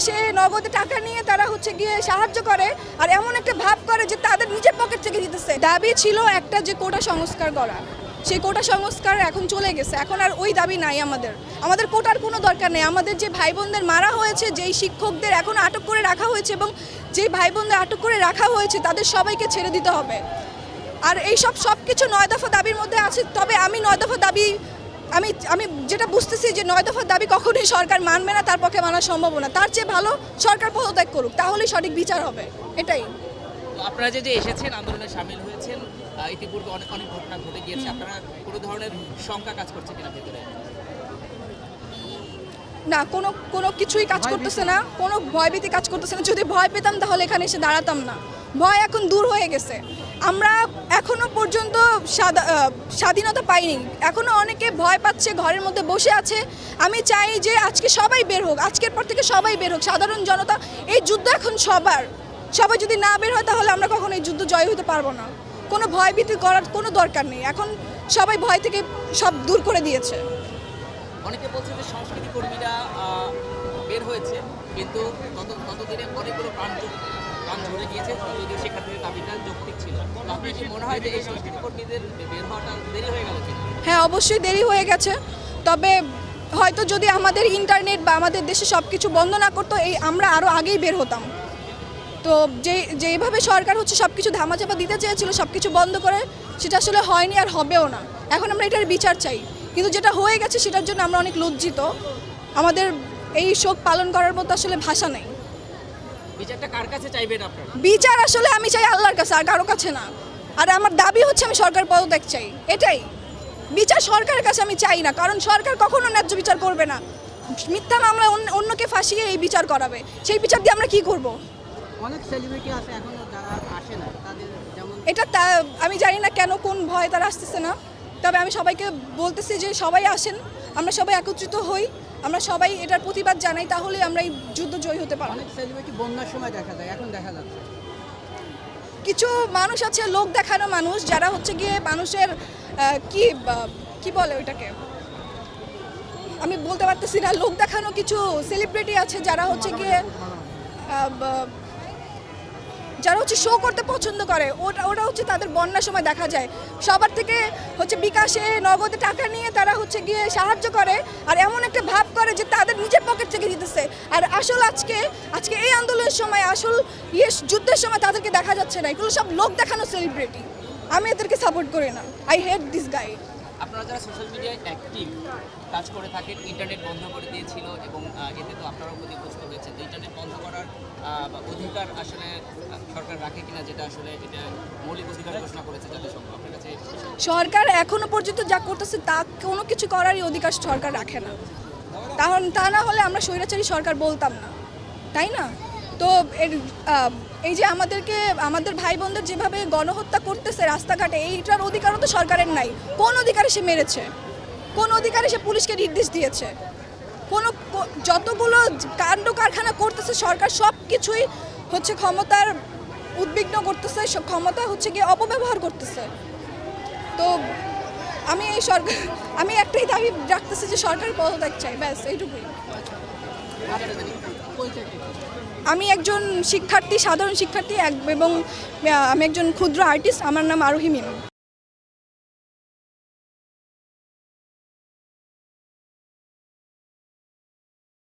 বিকাশে নগদে টাকা নিয়ে তারা হচ্ছে গিয়ে সাহায্য করে আর এমন একটা ভাব করে যে তাদের নিজের পকেট থেকে দিতেছে। দাবি ছিল একটা যে কোটা সংস্কার করা, সেই কোটা সংস্কার এখন চলে গেছে, এখন আর ওই দাবি নাই। আমাদের কোটার কোনো দরকার নেই। আমাদের যে ভাই বোনদের মারা হয়েছে, যেই শিক্ষকদের এখন আটক করে রাখা হয়েছে এবং যেই ভাই বোনদের আটক করে রাখা হয়েছে তাদের সবাইকে ছেড়ে দিতে হবে। আর এই সব কিছু 9 দফা দাবির মধ্যে আছে। তবে আমি 9 দফা দাবি আমি যেটা বুঝতেছি যে 9 দফার দাবি কখনোই সরকার মানবে না, তার পক্ষে মানা সম্ভব না। তার চেয়ে ভালো সরকার পদত্যাগ করুক, তাহলেই সঠিক বিচার হবে। এটাই। আপনারা যে এসেছেন, আন্দোলনে সামিল হয়েছেন, ইতিপূর্বে অনেক ঘটনা ঘটে গিয়েছে, আপনারা কোনো ধরনের শঙ্কা কাজ করছে কিনা ভেতরে? না, কোনো কিছুই কাজ করতেছে না, কোনো ভয়ভীতি কাজ করতেছে না। যদি ভয় পেতাম তাহলে এখানে এসে দাঁড়াতাম না। ভয় এখন দূর হয়ে গেছে। আমরা এখনো পর্যন্ত স্বাধীনতা পাইনি, এখনো অনেকে ভয় পাচ্ছে, ঘরের মধ্যে বসে আছে। আমি চাই যে আজকে সবাই বের হোক, আজকের পর থেকে সবাই বের হোক, সাধারণ জনতা। এই যুদ্ধ এখন সবাই যদি না বের হয় তাহলে আমরা কখনো এই যুদ্ধ জয় হতে পারবো না। কোনো ভয়ভীতি করার কোনো দরকার নেই, এখন সবাই ভয় থেকে সব দূর করে দিয়েছে। অনেকে বলছে যে সংস্কৃতি কর্মীরা বের হয়েছে, কিন্তু ততদিনে অনেকগুলো প্রাণ ঝরে গিয়েছে, যদিও সেক্ষেত্রে দাবিটা যৌক্তিক ছিল। আপনার কি মনে হয় যে এই সংস্কৃতি কর্মীদের বের হওয়াটা দেরি হয়ে গেল? হ্যাঁ, অবশ্যই দেরি হয়ে গেছে। তবে হয়তো যদি আমাদের ইন্টারনেট বা আমাদের দেশে সব কিছু বন্ধ না করতো, আমরা আরও আগেই বের হতাম। তো যেইভাবে সরকার হচ্ছে সব কিছু ধামাচাপা দিতে চেয়েছিল, সব কিছু বন্ধ করে, সেটা আসলে হয়নি আর হবেও না। এখন আমরা এটার বিচার চাই, কিন্তু যেটা হয়ে গেছে সেটার জন্য আমরা অনেক লজ্জিত। আমাদের এই শোক পালন করার মতো আসলে ভাষা নেই। বিচারটা কার কাছে চাইবেন আপনারা? বিচার আসলে আমি চাই আল্লাহর কাছে, আর কারো কাছে না। আর আমার দাবি হচ্ছে আমি সরকার পদত্যাগ চাই, এটাই। বিচার সরকারের কাছে আমি চাই না, কারণ সরকার কখনো ন্যায্য বিচার করবে না। মিথ্যা মামলা অন্যকে ফাঁসিয়ে এই বিচার করাবে, সেই বিচার দিয়ে আমরা কি করব? অনেক সেলিব্রিটি আছে এখনো যারা আসে না, তাদের যেমন আমি জানি না কেন, কোন ভয় তারা আসতেছে না। তবে আমি সবাইকে বলতেছি যে সবাই আসেন, আমরা সবাই একত্রিত হই, আমরা সবাই এটার প্রতিবাদ জানাই, তাহলে আমরা এই যুদ্ধ জয় হতে পারবো। অনেক সেলিব্রিটি বন্যার সময় দেখা যায়, এখন দেখা যাচ্ছে কিছু মানুষ আছে লোক দেখানো মানুষ, যারা হচ্ছে গিয়ে মানুষের কি বলে ওইটাকে আমি বলতে পারতেছি না। লোক দেখানো কিছু সেলিব্রিটি আছে যারা হচ্ছে গিয়ে শো করতে পছন্দ করে। ওটা হচ্ছে তাদের বন্যার সময় দেখা যায়। সবার থেকে হচ্ছে বিকাশে নগদে টাকা নিয়ে তারা হচ্ছে গিয়ে সাহায্য করে আর এমন একটা ভাব করে যে তাদের নিজের পকেট থেকে দিতেছে। আর আসল আজকে এই আন্দোলনের সময় আসল যুদ্ধের সময় তাদেরকে দেখা যাচ্ছে না। এগুলো সব লোক দেখানো সেলিব্রিটি। আমি এদেরকে সাপোর্ট করি না। I hate this guy. আপনারা যারা সোশ্যাল মিডিয়ায় অ্যাক্টিভ কাজ করে থাকেন, ইন্টারনেট বন্ধ করে দিয়েছিল এবং এতে তো আপনারাও ক্ষতিগ্রস্ত হয়েছে। তো ইন্টারনেট বন্ধ করার অধিকার আসলে সরকার রাখে কিনা, যেটা আসলে এটা মৌলিক অধিকার ঘোষণা করেছে জাতিসংঘ, আপনার কাছে? সরকার এখনো পর্যন্ত যা করতেছে তা কোনো কিছু করারই অধিকার সরকার রাখে না। তা না হলে আমরা স্বৈরাচারী সরকার বলতাম না, তাই না? তো এই যে আমাদের ভাই বোনদের যেভাবে গণহত্যা করতেছে রাস্তাঘাটে, এইটার অধিকারও তো সরকারের নাই। কোন অধিকারে সে মেরেছে? কোন অধিকারে সে পুলিশকে নির্দেশ দিয়েছে? যতগুলো কাণ্ড কারখানা করতেছে সরকার, সব কিছুই হচ্ছে ক্ষমতার উদ্বিগ্ন করতেছে, ক্ষমতা হচ্ছে গিয়ে অপব্যবহার করতেছে। তো আমি একটাই দাবি রাখতেছি যে সরকারের পদত্যাগ চাই, ব্যাস এইটুকুই। আমি একজন শিক্ষার্থী, সাধারণ শিক্ষার্থী এবং আমি একজন ক্ষুদ্র আর্টিস্ট। আমার নাম আরোহী মিম।